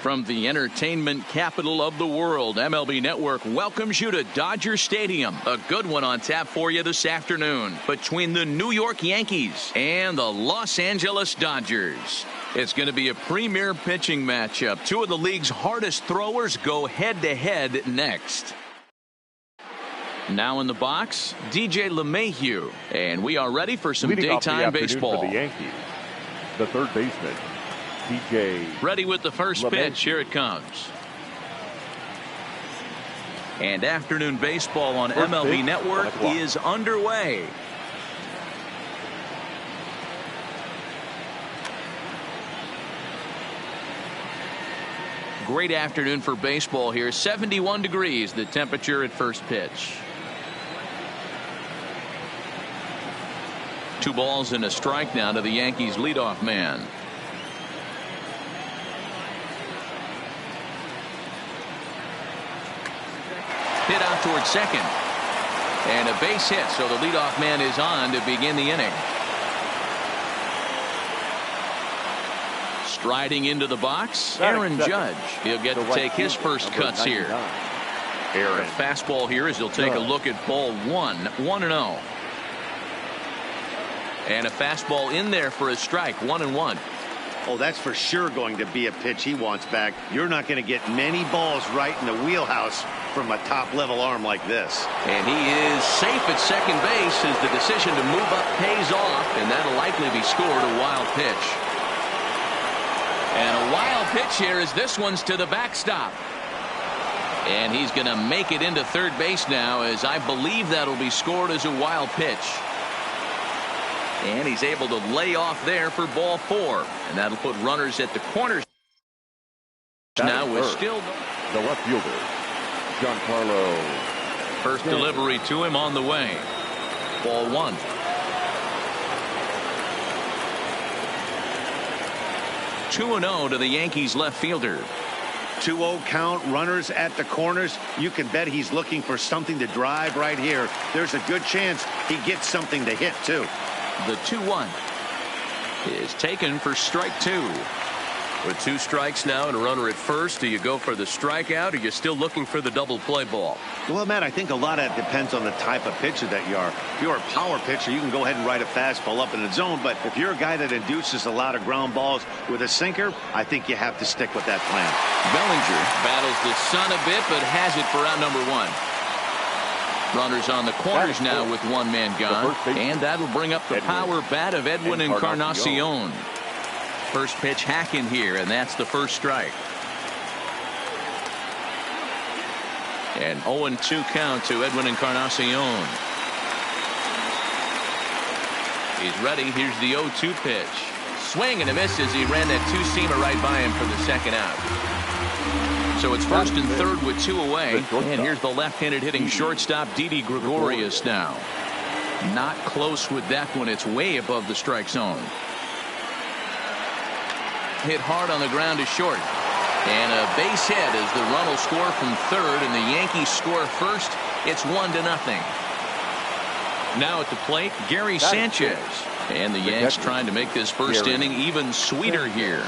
From the entertainment capital of the world, MLB Network welcomes you to Dodger Stadium. A good one on tap for you this afternoon between the New York Yankees and the Los Angeles Dodgers. It's going to be a premier pitching matchup. Two of the league's hardest throwers go head-to-head next. Now in the box, DJ LeMahieu. And we are ready for some daytime baseball. For the Yankees, the third baseman, DJ. Ready with the first pitch. Here it comes. And afternoon baseball on MLB Network is underway. Great afternoon for baseball here. 71 degrees the temperature at first pitch. 2 balls and a strike now to the Yankees leadoff man. Hit out towards second. And a base hit, so the leadoff man is on to begin the inning. Striding into the box, Aaron Judge. He'll get to take his first cuts here. Aaron fastball here as he'll take a look at ball 1, 1-0. And a fastball in there for a strike, 1-1. Oh, that's for sure going to be a pitch he wants back. You're not going to get many balls right in the wheelhouse from a top-level arm like this. And he is safe at second base as the decision to move up pays off, and that'll likely be scored a wild pitch. And a wild pitch here as this one's to the backstop. And he's going to make it into third base now, as I believe that'll be scored as a wild pitch. And he's able to lay off there for ball 4. And that'll put runners at the corners. Now with still the left fielder, Giancarlo. First delivery to him on the way. Ball 1. Two 2-0 to the Yankees left fielder. 2-0 count, runners at the corners. You can bet he's looking for something to drive right here. There's a good chance he gets something to hit too. The 2-1 is taken for strike 2. With 2 strikes now and a runner at first, do you go for the strikeout, or are you still looking for the double play ball? Well, Matt, I think a lot of it depends on the type of pitcher that you are. If you're a power pitcher, you can go ahead and ride a fastball up in the zone. But if you're a guy that induces a lot of ground balls with a sinker, I think you have to stick with that plan. Bellinger battles the sun a bit, but has it for out number 1. Runners on the corners now with one man gone, and that'll bring up the power bat of Edwin Encarnacion. First pitch hack in here, and that's the first strike. And 0-2 count to Edwin Encarnacion. He's ready. Here's the 0-2 pitch. Swing and a miss as he ran that 2-seamer right by him for the second out. So it's first and third with 2 away. And here's the left-handed hitting shortstop, Didi Gregorius now. Not close with that one. It's way above the strike zone. Hit hard on the ground to short. And a base hit as the run will score from third, and the Yankees score first. It's 1-0. Now at the plate, Gary Sanchez. And the Yanks trying to make this first inning even sweeter here.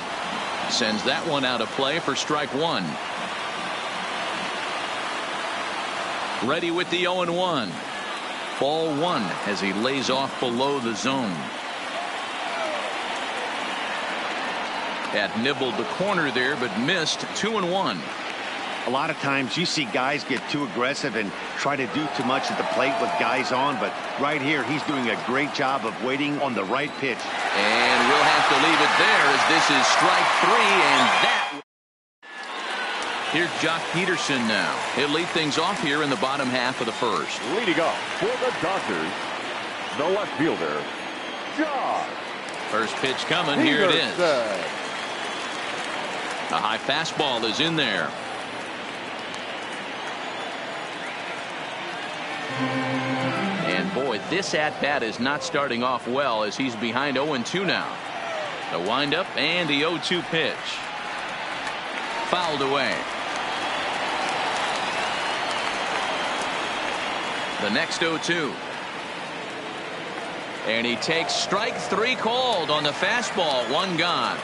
Sends that one out of play for strike 1. Ready with the 0-1. Ball 1 as he lays off below the zone. That nibbled the corner there, but missed. 2-1. A lot of times you see guys get too aggressive and try to do too much at the plate with guys on, but right here he's doing a great job of waiting on the right pitch. And we'll have to leave it there as this is strike 3, and that. Here's Jock Peterson now. He'll lead things off here in the bottom half of the first. Leading off for the Dodgers, the left fielder, Jock. First pitch coming. Here it is. A high fastball is in there. And boy, this at-bat is not starting off well as he's behind 0-2 now. The windup and the 0-2 pitch. Fouled away. The next 0-2. And he takes strike 3 called on the fastball. 1 gone.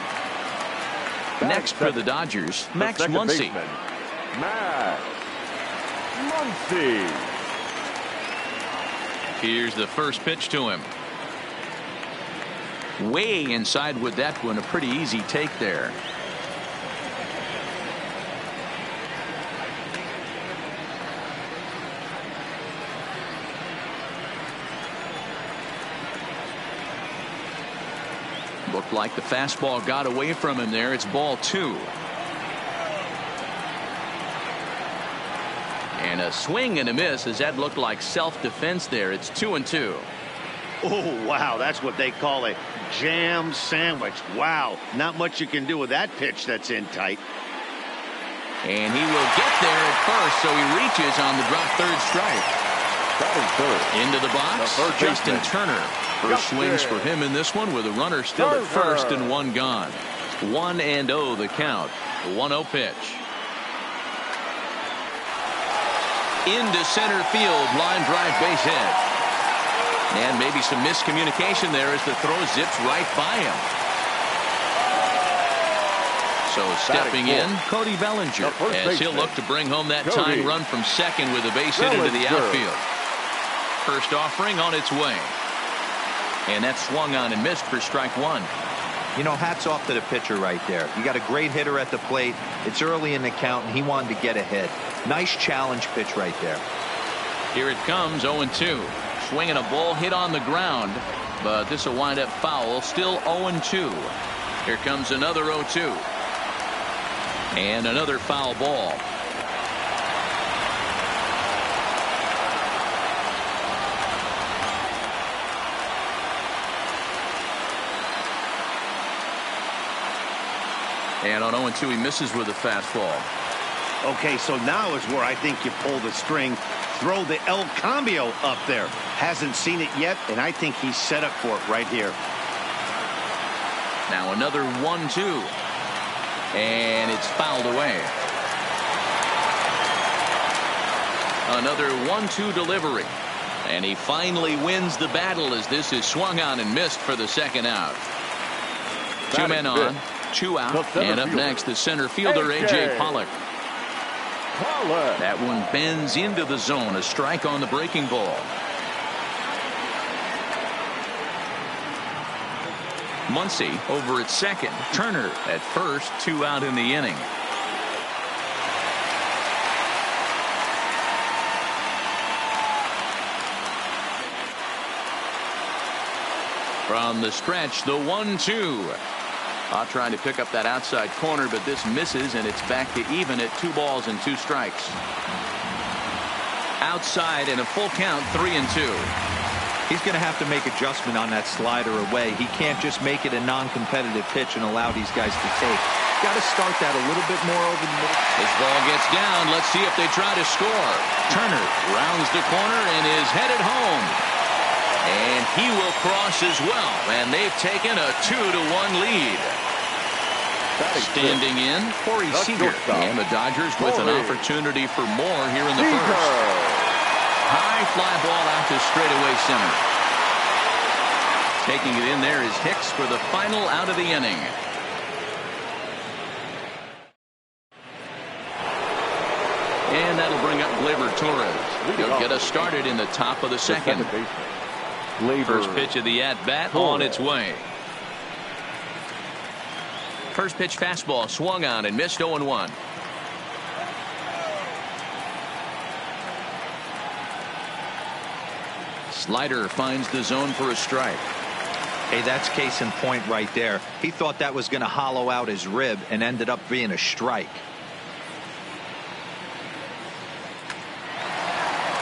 Next for the Dodgers, Max Muncy. Max Muncy. Here's the first pitch to him. Way inside with that one. A pretty easy take there. Looked like the fastball got away from him there. It's ball 2. And a swing and a miss, as that looked like self-defense there. It's 2-2. Oh, wow. That's what they call a jam sandwich. Wow. Not much you can do with that pitch that's in tight. And he will get there at first, so he reaches on the drop third strike. Into the box, Justin Turner. First swings for him in this one with a runner still at first and one gone. 1-0 the count. The 1-0 pitch. Into center field, line drive base hit. And maybe some miscommunication there as the throw zips right by him. So stepping in, Cody Bellinger, as he'll look to bring home that tying run from second with a base hit into the outfield. First offering on its way. And that swung on and missed for strike 1. You know, hats off to the pitcher right there. You got a great hitter at the plate. It's early in the count, and he wanted to get ahead. Nice challenge pitch right there. Here it comes, 0-2. Swinging a ball hit on the ground, but this will wind up foul. Still 0-2. Here comes another 0-2. And another foul ball. And on 0-2, he misses with a fastball. Okay, so now is where I think you pull the string. Throw the El Cambio up there. Hasn't seen it yet, and I think he's set up for it right here. Now another 1-2. And it's fouled away. Another 1-2 delivery. And he finally wins the battle as this is swung on and missed for the second out. 2 men on, 2 out, and up next the center fielder A.J. Pollock. That one bends into the zone. A strike on the breaking ball. Muncy over at second. Turner at first. 2 out in the inning. From the stretch, the 1-2. Trying to pick up that outside corner, but this misses, and it's back to even at 2 balls and 2 strikes. Outside in a full count, 3-2. He's going to have to make adjustment on that slider away. He can't just make it a non-competitive pitch and allow these guys to take. Got to start that a little bit more over the middle. This ball gets down. Let's see if they try to score. Turner rounds the corner and is headed home. And he will cross as well. And they've taken a 2-1 lead. Standing in, Corey Seager. And the Dodgers with an opportunity for more here in the first. High fly ball out to straightaway center. Taking it in there is Hicks for the final out of the inning. And that'll bring up Gleyber Torres. He'll get us started in the top of the second. First pitch of the at-bat on its way. First pitch fastball swung on and missed 0-1. Slider finds the zone for a strike. Hey, that's case in point right there. He thought that was going to hollow out his rib and ended up being a strike.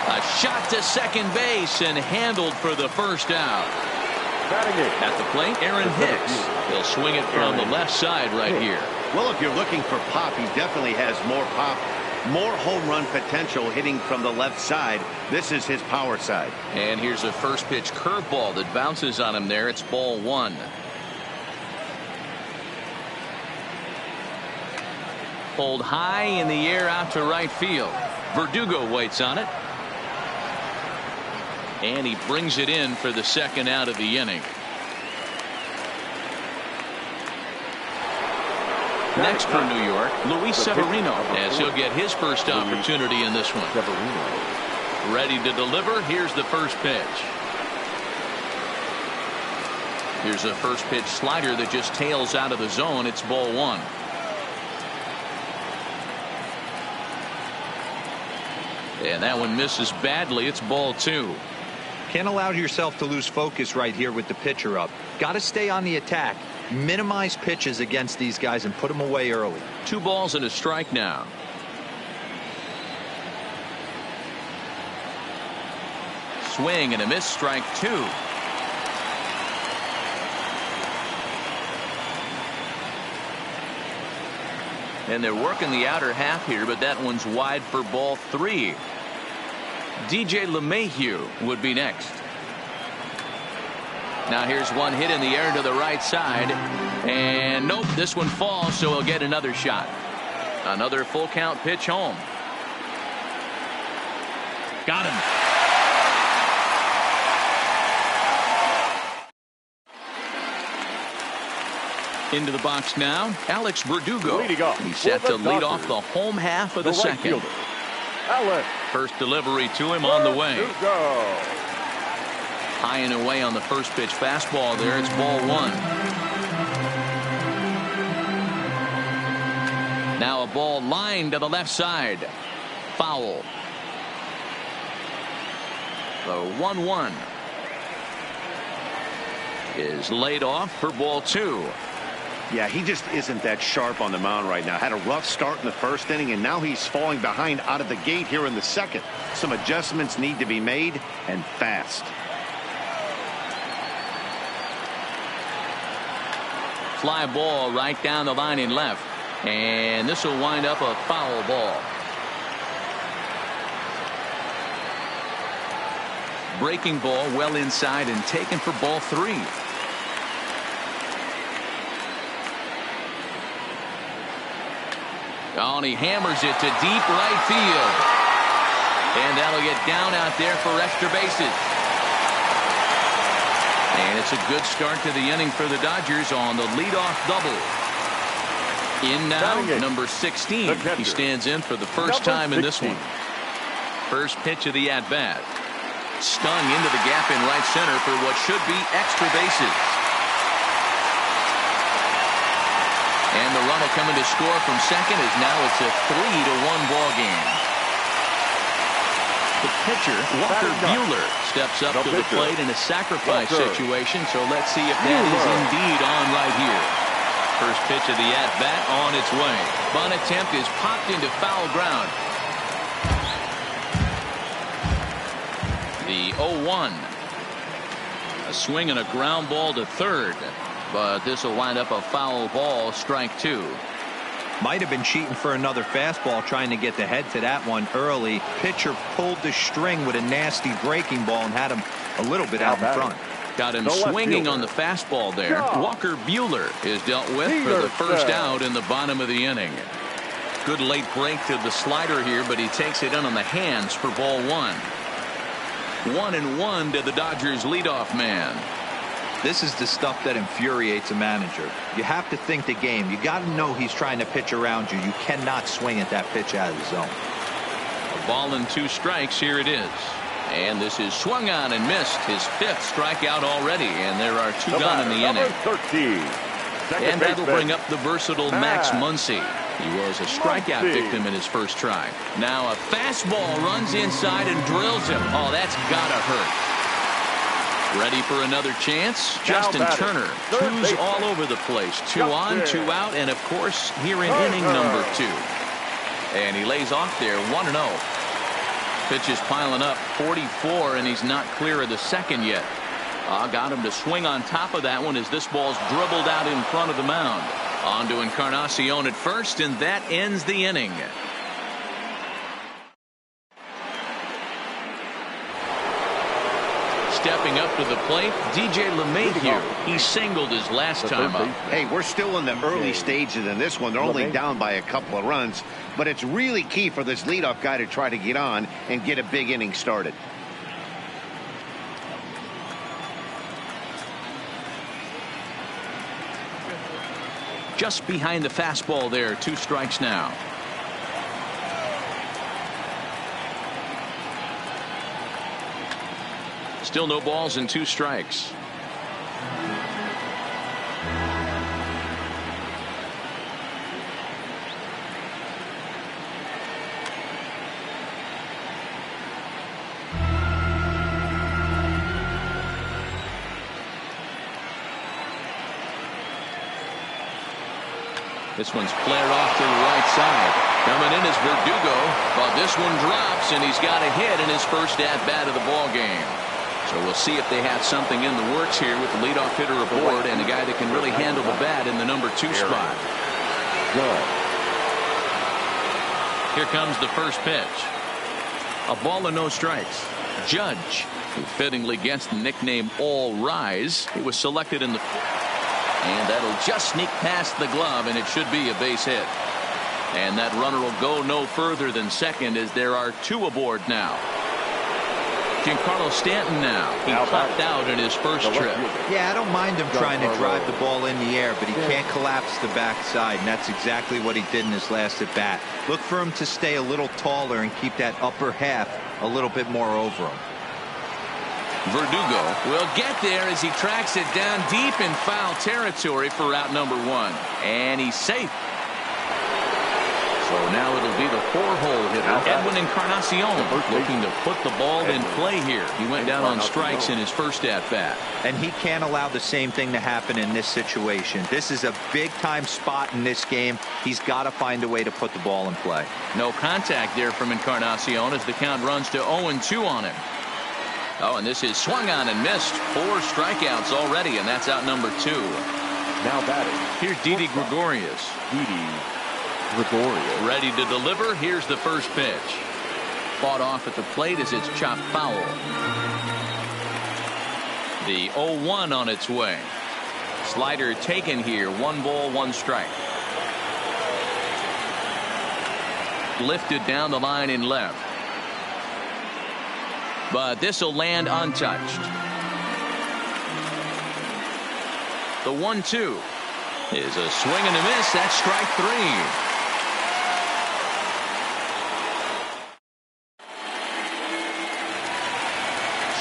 A shot to second base and handled for the first out. At the plate, Aaron Hicks. He'll swing it from the left side right here. Well, if you're looking for pop, he definitely has more pop, more home run potential hitting from the left side. This is his power side. And here's a first pitch curveball that bounces on him there. It's ball 1. Pulled high in the air out to right field. Verdugo waits on it. And he brings it in for the second out of the inning. Next for New York, Luis Severino, as he'll get his first opportunity in this one. Ready to deliver. Here's the first pitch. Here's a first pitch slider that just tails out of the zone. It's ball one. And that one misses badly. It's ball two. Can't allow yourself to lose focus right here with the pitcher up. Got to stay on the attack. Minimize pitches against these guys and put them away early. 2 balls and a strike now. Swing and a miss, strike 2. And they're working the outer half here, but that one's wide for ball 3. DJ LeMahieu would be next. Now here's one hit in the air to the right side. And nope, this one falls, so he'll get another shot. Another full count pitch home. Got him. Into the box now, Alex Verdugo. He's set to lead off the home half of the second. First delivery to him on the way. High and away on the first pitch fastball there. It's ball 1. Now a ball lined to the left side. Foul. The 1-1 is laid off for ball 2. Yeah, he just isn't that sharp on the mound right now. Had a rough start in the first inning, and now he's falling behind out of the gate here in the second. Some adjustments need to be made, and fast. Fly ball right down the line in left. And this will wind up a foul ball. Breaking ball well inside and taken for ball 3. Oh, and he hammers it to deep right field. And that'll get down out there for extra bases. And it's a good start to the inning for the Dodgers on the leadoff double. In now, number 16. He stands in for the first time in this one. First pitch of the at-bat. Stung into the gap in right center for what should be extra bases. And the runner coming to score from second is now it's a 3-1 ball game. The pitcher, Walker Buehler, steps up to the plate in a sacrifice situation, so let's see if that is indeed on right here. First pitch of the at-bat on its way. Bunt attempt is popped into foul ground. The 0-1. A swing and a ground ball to third. But this will wind up a foul ball, strike 2. Might have been cheating for another fastball, trying to get the head to that one early. Pitcher pulled the string with a nasty breaking ball and had him a little bit out in front. Got him swinging on the fastball there. Walker Buehler is dealt with for the first out in the bottom of the inning. Good late break to the slider here, but he takes it in on the hands for ball 1. 1-1 to the Dodgers leadoff man. This is the stuff that infuriates a manager. You have to think the game. You got to know he's trying to pitch around you. You cannot swing at that pitch out of the zone. A ball and 2 strikes. Here it is. And this is swung on and missed. His 5th strikeout already. And there are 2 gone in the inning. 13. And that'll bring up the versatile Max Muncy. He was a strikeout victim in his first try. Now a fastball runs inside and drills him. Oh, that's gotta hurt. Ready for another chance? Justin Turner, 2s all over the place. 2 on, 2 out, and of course here in inning number 2. And he lays off there, 1-0. Pitch is piling up, 44, and he's not clear of the second yet. Got him to swing on top of that one as this ball's dribbled out in front of the mound. On to Encarnacion at first, and that ends the inning. Stepping up to the plate, DJ LeMahieu. He singled his last time up. Hey, we're still in the early stages in this one. They're only down by a couple of runs, but it's really key for this leadoff guy to try to get on and get a big inning started. Just behind the fastball there. 2 strikes now. Still no balls and 2 strikes. This one's flared off to the right side. Coming in is Verdugo, but this one drops, and he's got a hit in his first at-bat of the ball game. So we'll see if they have something in the works here with the leadoff hitter aboard and a guy that can really handle the bat in the number 2 spot. Here comes the first pitch. A ball and no strikes. Judge, who fittingly gets the nickname All Rise, he was selected in the... And that'll just sneak past the glove, and it should be a base hit. And that runner will go no further than second as there are 2 aboard now. Giancarlo Stanton now. He popped out in his first trip. Yeah, I don't mind him trying to drive the ball in the air, but he can't collapse the backside, and that's exactly what he did in his last at bat. Look for him to stay a little taller and keep that upper half a little bit more over him. Verdugo will get there as he tracks it down deep in foul territory for out number 1. And he's safe. So now it'll be the 4-hole hitter, Edwin Encarnacion, looking to put the ball in play here. He went down on strikes in his first at-bat. And he can't allow the same thing to happen in this situation. This is a big-time spot in this game. He's got to find a way to put the ball in play. No contact there from Encarnacion as the count runs to 0-2 on him. Oh, and this is swung on and missed. 4 strikeouts already, and that's out number 2. Now batting. Here's Didi Gregorius. Ready to deliver. Here's the first pitch. Fought off at the plate as it's chopped foul. The 0-1 on its way. Slider taken here. 1 ball, 1 strike. Lifted down the line in left. But this will land untouched. The 1-2 is a swing and a miss. That's strike 3.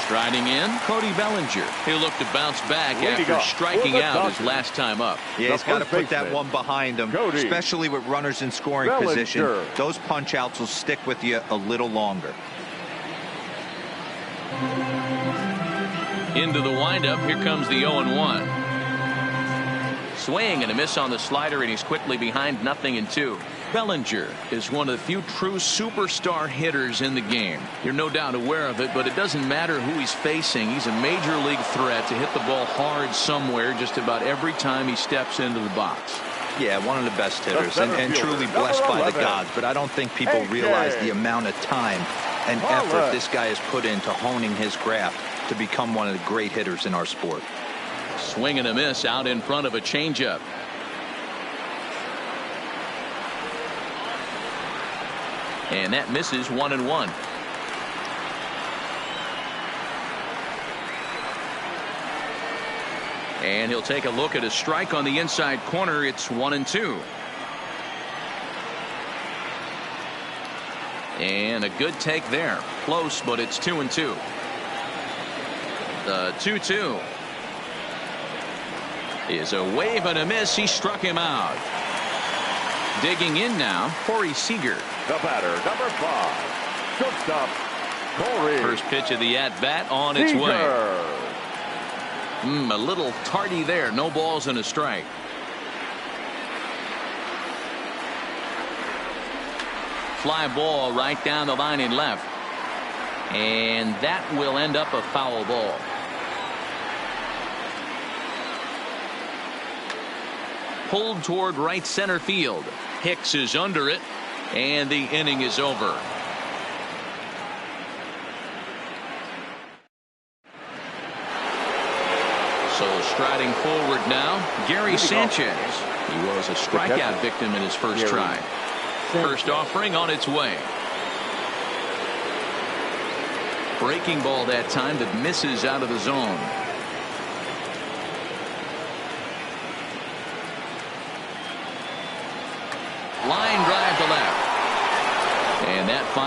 Striding in, Cody Bellinger. He'll look to bounce back after striking out his last time up. Yeah, he's got to put that one behind him, especially with runners in scoring position. Those punch outs will stick with you a little longer. Into the windup. Here comes the 0-1. Swing and a miss on the slider, and he's quickly behind 0-2. Bellinger is one of the few true superstar hitters in the game. You're no doubt aware of it, but it doesn't matter who he's facing. He's a major league threat to hit the ball hard somewhere just about every time he steps into the box. Yeah, one of the best hitters and truly blessed by the gods, but I don't think people realize the amount of time and effort this guy has put into honing his craft to become one of the great hitters in our sport. Swing and a miss out in front of a changeup. And that misses 1-1. And he'll take a look at a strike on the inside corner. It's 1-2. And a good take there. Close, but it's 2-2. The 2-2 is a wave and a miss. He struck him out. Digging in now, Corey Seager. The batter, number 5, shortstop, Corey. First pitch of the at-bat on its way. A little tardy there. No balls and a strike. Fly ball right down the line in left. And that will end up a foul ball. Pulled toward right center field. Hicks is under it, and the inning is over. So striding forward now, Gary Sanchez. He was a strikeout victim in his first try. First offering on its way. Breaking ball that time that misses out of the zone.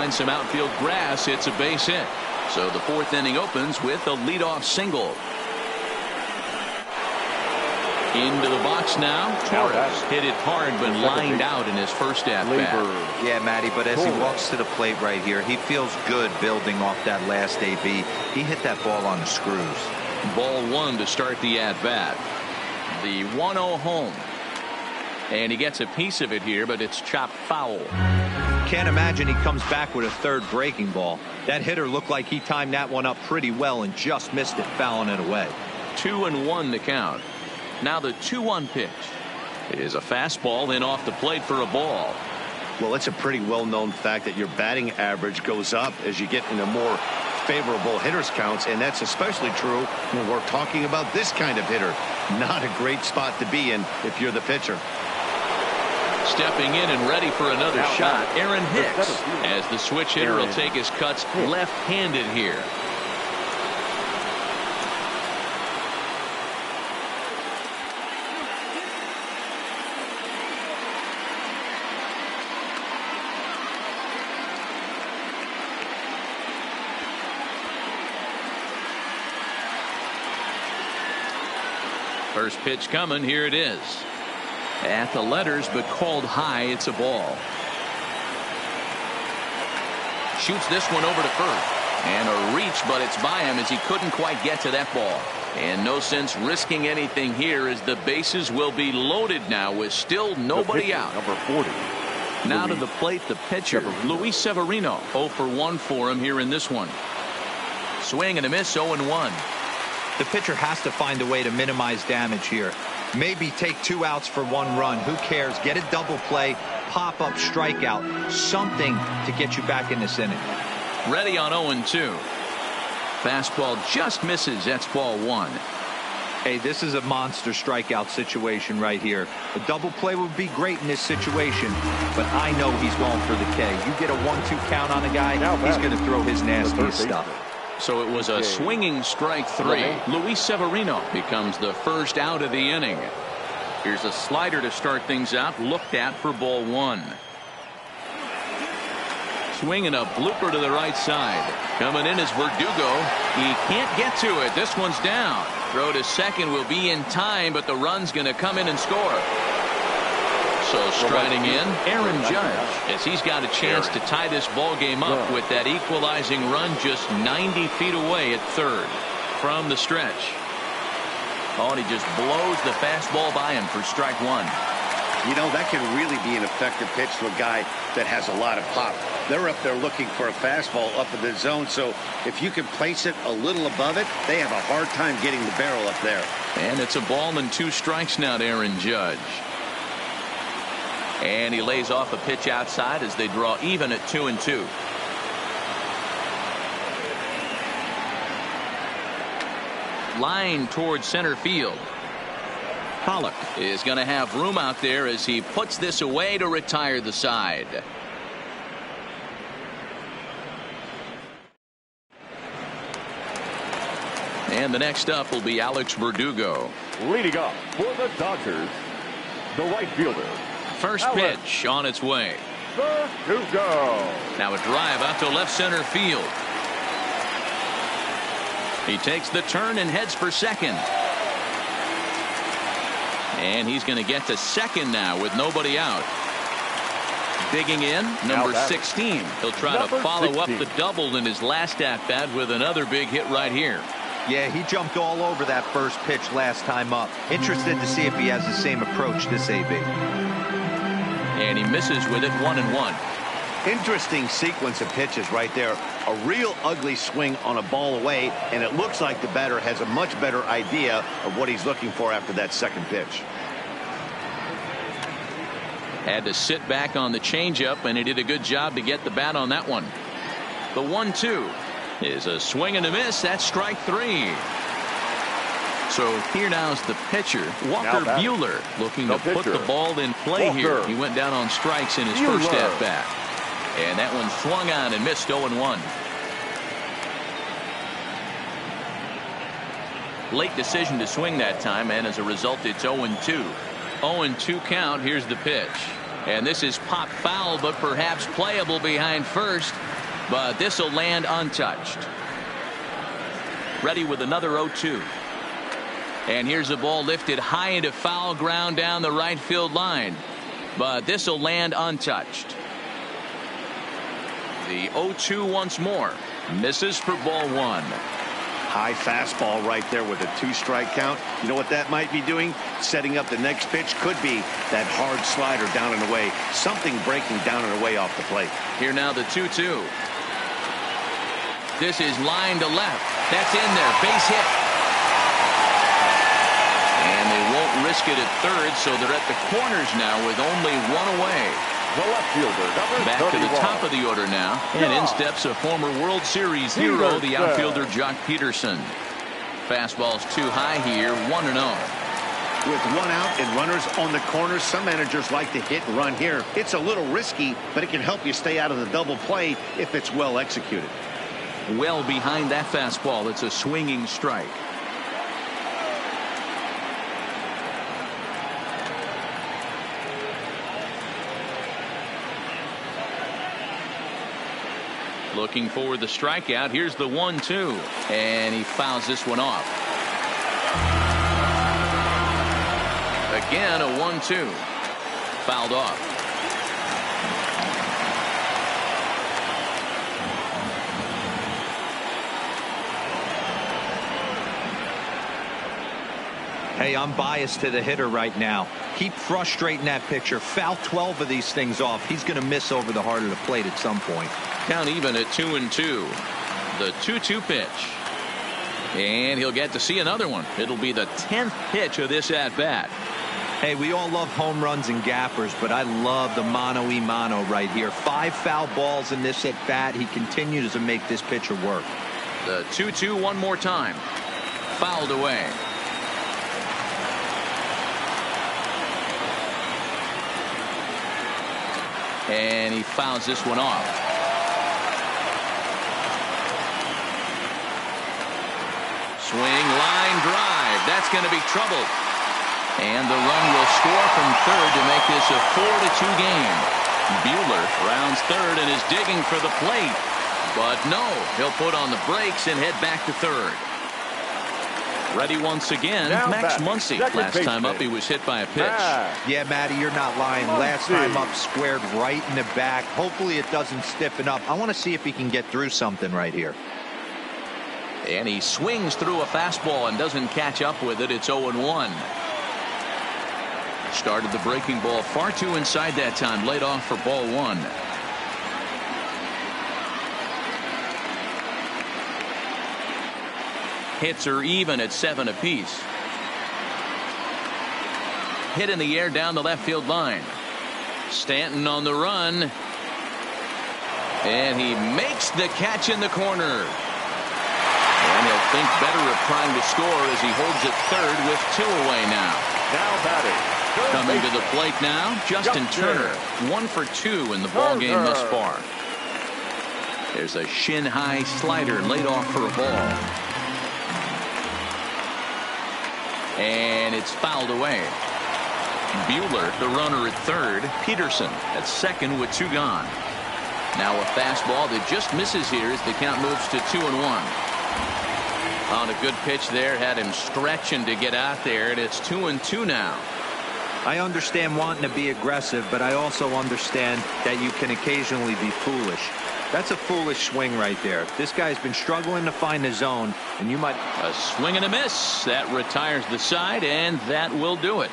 finds some outfield grass. It's a base hit. So the fourth inning opens with a leadoff single. Into the box now. Torres hit it hard but lined out in his first at bat. Yeah, Matty, but as he walks to the plate right here, he feels good building off that last AB. He hit that ball on the screws. Ball one to start the at bat. The 1-0 home. And he gets a piece of it here, but it's chopped foul. Can't imagine he comes back with a third breaking ball. That hitter looked like he timed that one up pretty well and just missed it, fouling it away. 2-1 to count. Now the 2-1 pitch is a fastball, then off the plate for a ball. Well, it's a pretty well-known fact that your batting average goes up as you get into more favorable hitters counts, and that's especially true when we're talking about this kind of hitter. Not a great spot to be in if you're the pitcher. Stepping in and ready for another shot, Aaron Hicks, as the switch hitter will take his cuts left-handed here. First pitch coming. Here it is. At the letters, but called high. It's a ball. Shoots this one over to first. And a reach, but it's by him as he couldn't quite get to that ball. And no sense risking anything here as the bases will be loaded now with still nobody out. Number 40. Now to the plate, the pitcher, Luis Severino. 0 for 1 for him here in this one. Swing and a miss, 0-1. The pitcher has to find a way to minimize damage here. Maybe take 2 outs for 1 run. Who cares? Get a double play, pop up, strikeout, something to get you back in this inning. Ready on 0-2. Fastball just misses. That's ball 1. Hey, this is a monster strikeout situation right here. A double play would be great in this situation, but I know he's going for the K. You get a 1-2 count on a guy, he's going to throw his nastiest stuff. So it was a swinging strike 3. Luis Severino becomes the first out of the inning. Here's a slider to start things out, looked at for ball 1. Swinging a blooper to the right side. Coming in is Verdugo. He can't get to it. This one's down. Throw to second will be in time, but the run's going to come in and score. So striding in, Aaron Judge, as he's got a chance to tie this ball game up with that equalizing run just 90 feet away at third from the stretch. Oh, and he just blows the fastball by him for strike 1. You know, that can really be an effective pitch to a guy that has a lot of pop. They're up there looking for a fastball up in the zone, so if you can place it a little above it, they have a hard time getting the barrel up there. And it's a ball and 2 strikes now to Aaron Judge. And he lays off a pitch outside as they draw even at 2-2. Line towards center field. Pollock is going to have room out there as he puts this away to retire the side. And the next up will be Alex Verdugo. Leading up for the Dodgers, the right fielder. First pitch on its way. Verdugo. Now a drive out to left center field. He takes the turn and heads for second. And he's going to get to second now with nobody out. Digging in, number 16. He'll try to follow up the double in his last at bat with another big hit right here. Yeah, he jumped all over that first pitch last time up. Interested to see if he has the same approach this AB. And he misses with it, 1-1. Interesting sequence of pitches right there. A real ugly swing on a ball away, and it looks like the batter has a much better idea of what he's looking for after that second pitch. Had to sit back on the changeup, and he did a good job to get the bat on that one. The 1-2 is a swing and a miss. That's strike 3. So here now's the pitcher, Walker Buehler, looking to put the ball in play here. He went down on strikes in his first at bat. And that one swung on and missed, 0-1. Late decision to swing that time, and as a result it's 0-2. 0-2 count. Here's the pitch. And this is popped foul, but perhaps playable behind first. but this will land untouched. Ready with another 0-2. And here's the ball lifted high into foul ground down the right field line, but this will land untouched. The 0-2 once more. Misses for ball one. High fastball right there with a 2-strike count. You know what that might be doing? Setting up the next pitch. Could be that hard slider down and away. Something breaking down and away off the plate. Here now the 2-2. This is line to left. That's in there. Base hit. And they won't risk it at third, so they're at the corners now with only one away. The left fielder, number Back 31. to the top of the order now. And in steps a former World Series hero, the outfielder Jock Peterson. Fastball's too high here, 1-0. With one out and runners on the corners, some managers like to hit and run here. It's a little risky, but it can help you stay out of the double play if it's well executed. Well behind that fastball. It's a swinging strike. Looking for the strikeout. Here's the 1-2. And he fouls this one off. Again, a 1-2. Fouled off. Hey, I'm biased to the hitter right now. Keep frustrating that pitcher. Foul 12 of these things off. He's going to miss over the heart of the plate at some point. Count even at 2-2. The 2-2 pitch. And he'll get to see another one. It'll be the 10th pitch of this at bat. Hey, we all love home runs and gappers, but I love the mano-y-mano right here. 5 foul balls in this at bat. He continues to make this pitcher work. The 2-2 one more time. Fouled away. And he fouls this one off. Swing, line drive. That's going to be trouble. And the run will score from third to make this a 4-2 game. Buehler rounds third and is digging for the plate. But no, he'll put on the brakes and head back to third. Ready once again, Now Max back. Muncy. Second Last time baseman. up, he was hit by a pitch. Yeah, Matty, you're not lying. Last time up, squared right in the back. Hopefully it doesn't stiffen up. I want to see if he can get through something right here. And he swings through a fastball and doesn't catch up with it. It's 0-1. Started the breaking ball far too inside that time. Laid off for ball one. Hits are even at 7 apiece. Hit in the air down the left field line. Stanton on the run. And he makes the catch in the corner. And he'll think better of trying to score as he holds it third with 2 away now. Now batting. Coming to the plate now, Justin Turner. 1 for 2 in the ball game thus far. There's a shin-high slider laid off for a ball. And it's fouled away. Buehler, the runner at third. Peterson at second with 2 gone. Now a fastball that just misses here as the count moves to 2-1. On a good pitch there, had him stretching to get out there, and it's 2-2 now. I understand wanting to be aggressive, but I also understand that you can occasionally be foolish. That's a foolish swing right there. This guy's been struggling to find the zone, and you might... A swing and a miss. That retires the side, and that will do it.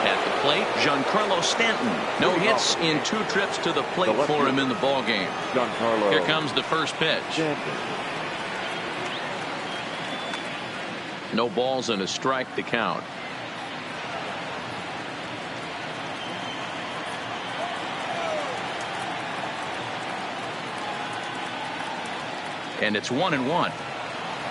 At the plate, Giancarlo Stanton. No hits in 2 trips to the plate for him in the ball game. Giancarlo. Here comes the first pitch. No balls and a strike to count. And it's 1-1.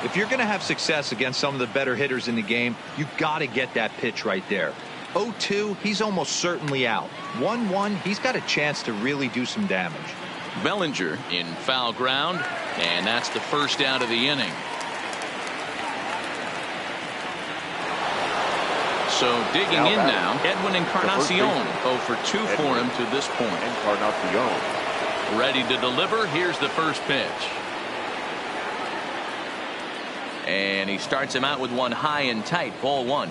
If you're going to have success against some of the better hitters in the game, you got to get that pitch right there. 0-2, he's almost certainly out. 1-1, he's got a chance to really do some damage. Bellinger in foul ground, and that's the first out of the inning. So digging in now, Edwin Encarnacion. 0 for 2 for him to this point. Encarnacion. Ready to deliver. Here's the first pitch. And he starts him out with one high and tight. Ball 1.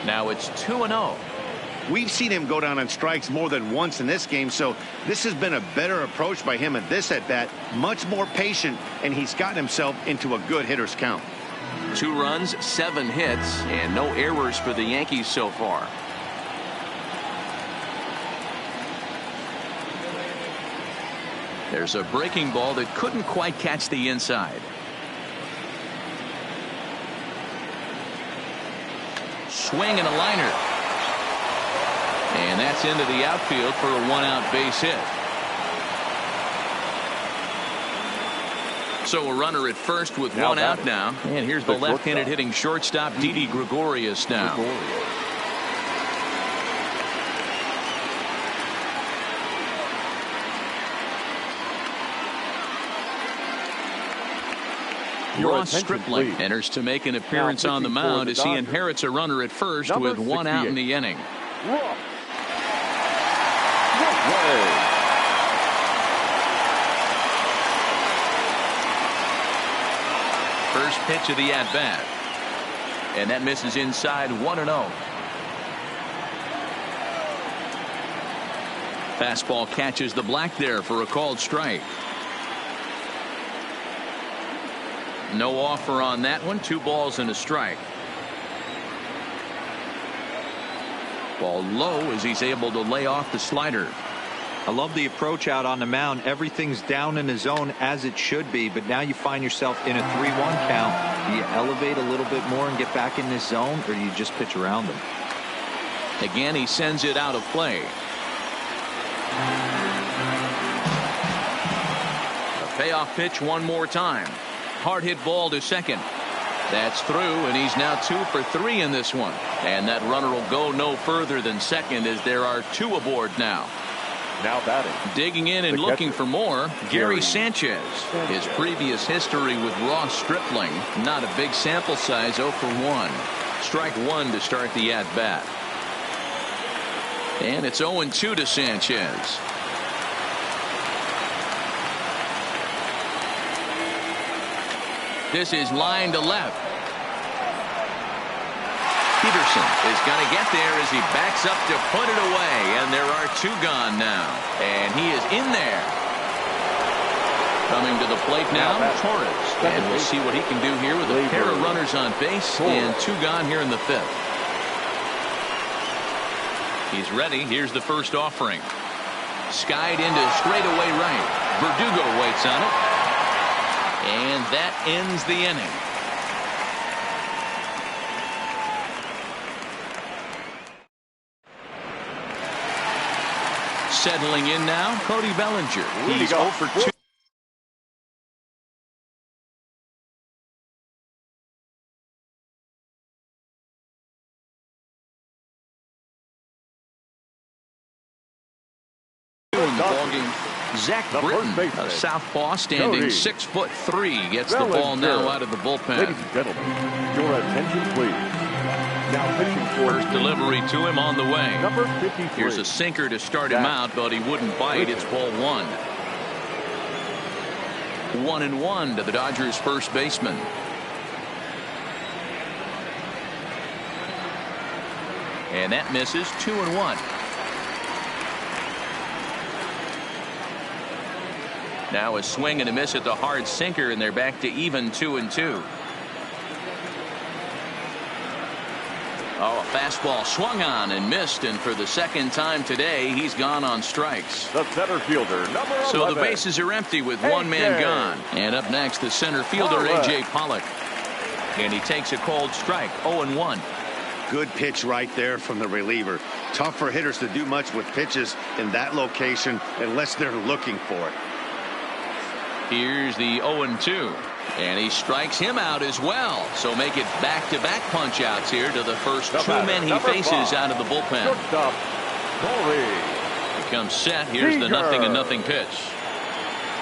Now it's 2-0. We've seen him go down on strikes more than once in this game, so this has been a better approach by him at this at-bat. Much more patient, and he's gotten himself into a good hitter's count. 2 runs, 7 hits, and no errors for the Yankees so far. There's a breaking ball that couldn't quite catch the inside. Swing and a liner. And that's into the outfield for a 1-out base hit. So a runner at first with 1 out now. And here's the left-handed hitting shortstop Didi Gregorius now. Ross Stripling enters to make an appearance on the mound as he inherits a runner at first with 1 out in the inning. First pitch of the at-bat. And that misses inside 1-0. Fastball catches the black there for a called strike. No offer on that one. 2 balls and a strike. Ball low as he's able to lay off the slider. I love the approach out on the mound. Everything's down in the zone as it should be, but now you find yourself in a 3-1 count. Do you elevate a little bit more and get back in this zone, or do you just pitch around them? Again, he sends it out of play. A payoff pitch one more time. Hard hit ball to second. That's through, and he's now 2 for 3 in this one. And that runner will go no further than second as there are 2 aboard now. Now batting. Digging in and looking for more, Gary Sanchez. His previous history with Ross Stripling. Not a big sample size, 0 for 1. Strike 1 to start the at-bat. And it's 0-2 to Sanchez. This is line to left. Peterson is going to get there as he backs up to put it away, and there are 2 gone now, and he is in there. Coming to the plate now, Torres, and we'll see what he can do here with a pair of runners on base and 2 gone here in the 5th. He's ready. Here's the first offering. Skied into straightaway right. Verdugo waits on it. And that ends the inning. Settling in now, Cody Bellinger. He's 0 for 2. Zach Britton, a southpaw, standing 6'3", gets the ball now out of the bullpen. Ladies and gentlemen, your attention please. Now pitching for first delivery to him on the way. number 53. Here's a sinker to start him out, but he wouldn't bite. It's ball 1. 1-1 to the Dodgers' first baseman. And that misses. 2-1. Now a swing and a miss at the hard sinker, and they're back to even 2-2. Oh, a fastball swung on and missed, and for the second time today, he's gone on strikes. The center fielder, number 11. So the bases are empty with 1 man gone. And up next, the center fielder, A.J. Pollock. And he takes a cold strike, 0-1. Good pitch right there from the reliever. Tough for hitters to do much with pitches in that location unless they're looking for it. Here's the 0-2. And he strikes him out as well. So make it back-to-back punch-outs here to the first 2 men he faces out of the bullpen. Shortstop, Corey. He comes set. Here's the 0-0 pitch.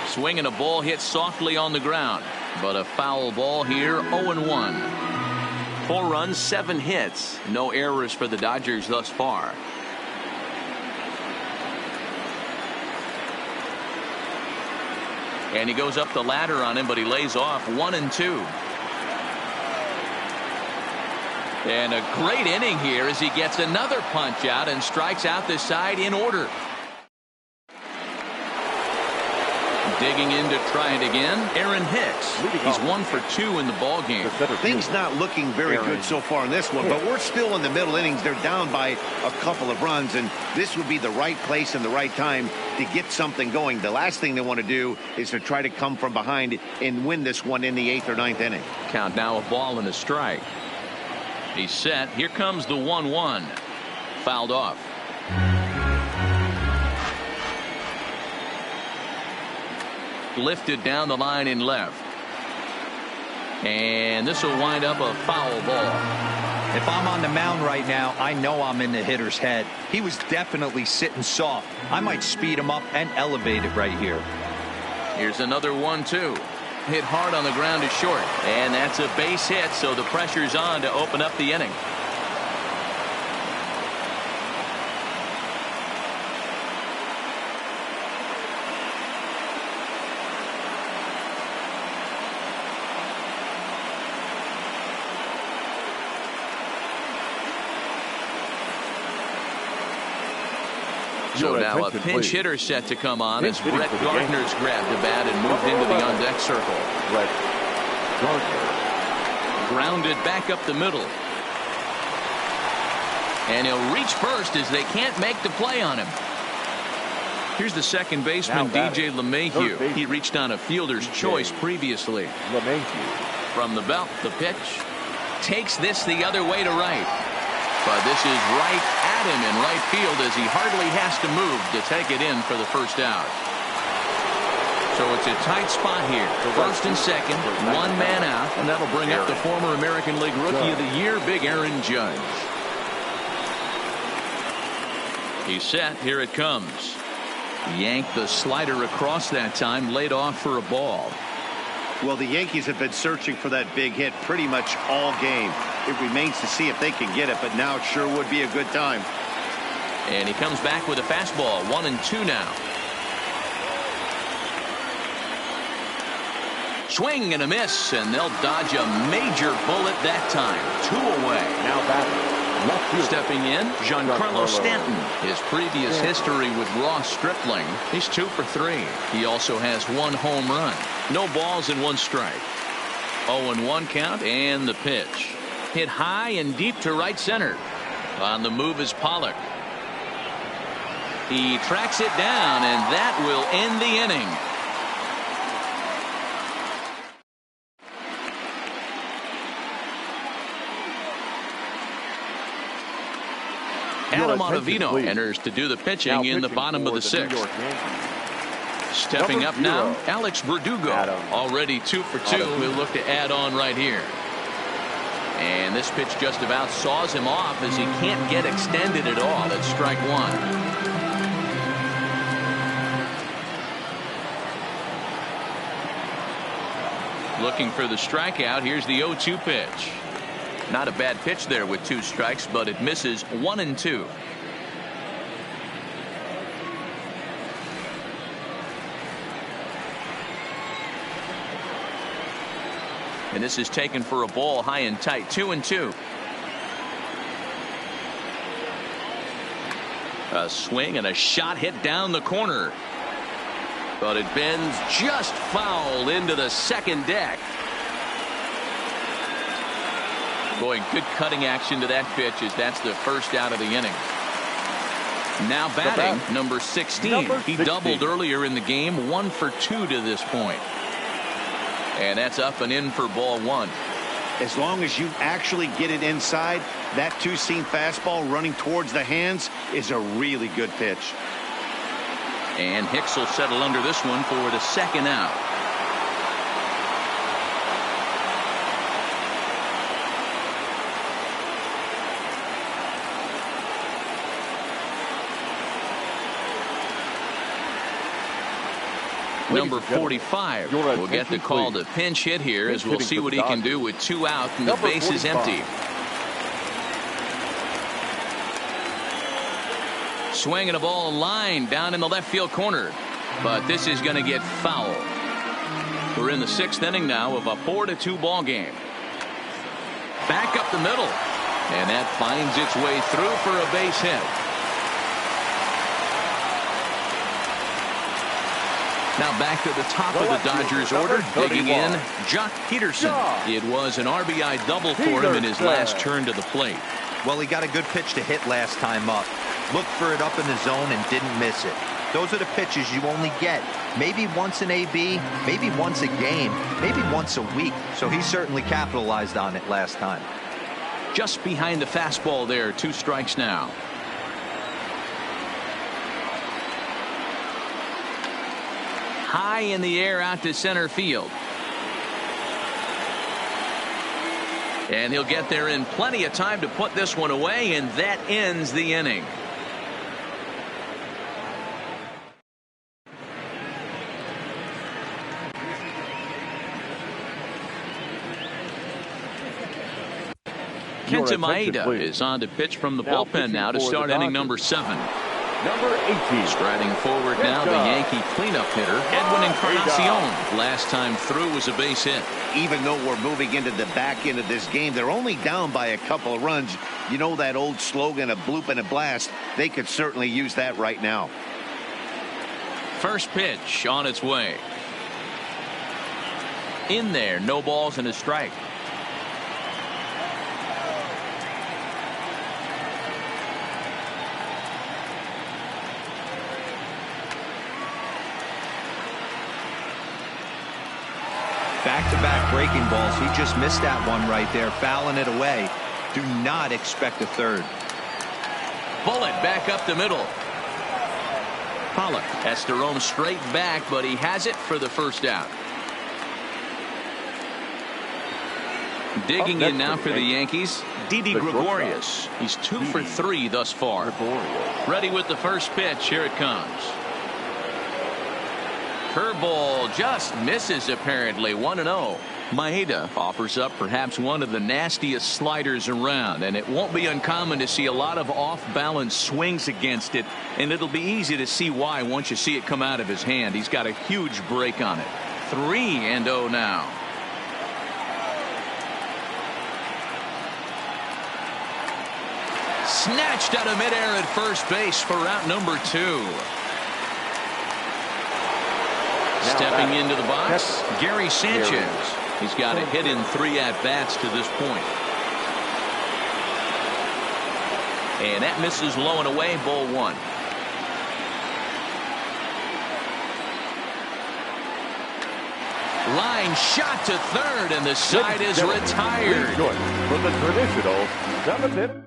Swinging a ball hit softly on the ground. But a foul ball here, 0-1. 4 runs, 7 hits. No errors for the Dodgers thus far. And he goes up the ladder on him, but he lays off 1-2. And a great inning here as he gets another punch out and strikes out this side in order. Digging in to try it again, Aaron Hicks. He's 1 for 2 in the ball game. Things not looking very good so far in this one, but we're still in the middle innings. They're down by a couple of runs, and this would be the right place and the right time to get something going. The last thing they want to do is to try to come from behind and win this one in the 8th or 9th inning. Count now, a ball and a strike. He's set. Here comes the 1-1. Fouled off. Lifted down the line in left. And this will wind up a foul ball. If I'm on the mound right now, I know I'm in the hitter's head. He was definitely sitting soft. I might speed him up and elevate it right here. Here's another 1-2. Hit hard on the ground to short. And that's a base hit, so the pressure's on to open up the inning. So now a pinch hitter set to come on as Brett Gardner's grabbed the bat and moved into the on-deck circle. Brett Gardner. Grounded back up the middle. And he'll reach first as they can't make the play on him. Here's the second baseman, DJ LeMahieu. He reached on a fielder's choice previously. From the belt, the pitch. Takes this the other way to right. But this is right at him in right field as he hardly has to move to take it in for the first out. So it's a tight spot here. First and second, 1 man out, and that'll bring up the former American League Rookie of the Year, Big Aaron Judge. He's set. Here it comes. Yanked the slider across that time, laid off for a ball. Well, the Yankees have been searching for that big hit pretty much all game. It remains to see if they can get it, but now it sure would be a good time. And he comes back with a fastball, 1-2 now. Swing and a miss, and they'll dodge a major bullet that time. 2 away. Now batting. Stepping in, Giancarlo Stanton. His previous history with Ross Stripling, he's 2 for 3. He also has 1 home run. No balls and 1 strike. 0-1 count, and the pitch. Hit high and deep to right center. On the move is Pollock. He tracks it down, and that will end the inning. Adam Ottavino enters to do the pitching in the bottom of the 6th. Stepping up now, Alex Verdugo. Already 2 for 2. He'll look to add on right here. And this pitch just about saws him off as he can't get extended at all. That's strike 1. Looking for the strikeout. Here's the 0-2 pitch. Not a bad pitch there with 2 strikes, but it misses 1-2. And this is taken for a ball high and tight. 2-2. A swing and a shot hit down the corner. But it bends just foul into the second deck. Boy, good cutting action to that pitch as that's the first out of the inning. Now batting, number 16. He doubled earlier in the game, 1 for 2 to this point. And that's up and in for ball 1. As long as you actually get it inside, that 2-seam fastball running towards the hands is a really good pitch. And Hicks will settle under this one for the second out. Number 45 will get the call to pinch hit here, as we'll see what he can do with 2 out and the base is empty. Swinging a ball line down in the left field corner, but this is going to get foul. We're in the 6th inning now of a 4-2 ball game. Back up the middle, and that finds its way through for a base hit. Now back to the top of the Dodgers order, digging in, Jock Peterson. It was an RBI double for him in his last turn to the plate. Well, he got a good pitch to hit last time up. Looked for it up in the zone and didn't miss it. Those are the pitches you only get maybe once in AB, maybe once a game, maybe once a week. So he certainly capitalized on it last time. Just behind the fastball there, 2 strikes now. High in the air out to center field. And he'll get there in plenty of time to put this one away, and that ends the inning. Kenta Maeda is on to pitch from the bullpen now to start inning number 7. Number 18. Striding forward now, the Yankee cleanup hitter, Edwin Encarnacion. Last time through was a base hit. Even though we're moving into the back end of this game, they're only down by a couple of runs. You know that old slogan, a bloop and a blast? They could certainly use that right now. First pitch on its way. In there, no balls and a strike. Back-to-back breaking balls. He just missed that one right there, fouling it away. Do not expect a third. Bullet back up the middle. Pollock has to roam straight back, but he has it for the first out. Digging in now for the Yankees, Didi Gregorius. He's 2 for 3 thus far. Ready with the first pitch. Here it comes. Curveball just misses, apparently. 1-0. Maeda offers up perhaps one of the nastiest sliders around, and it won't be uncommon to see a lot of off-balance swings against it, and it'll be easy to see why once you see it come out of his hand. He's got a huge break on it. 3-0 now. Snatched out of midair at first base for route number 2. Stepping into the box, Gary Sanchez. He's got a hit in 3 at-bats to this point. And that misses low and away, ball 1. Line shot to third, and the side is retired. From the traditional 7th.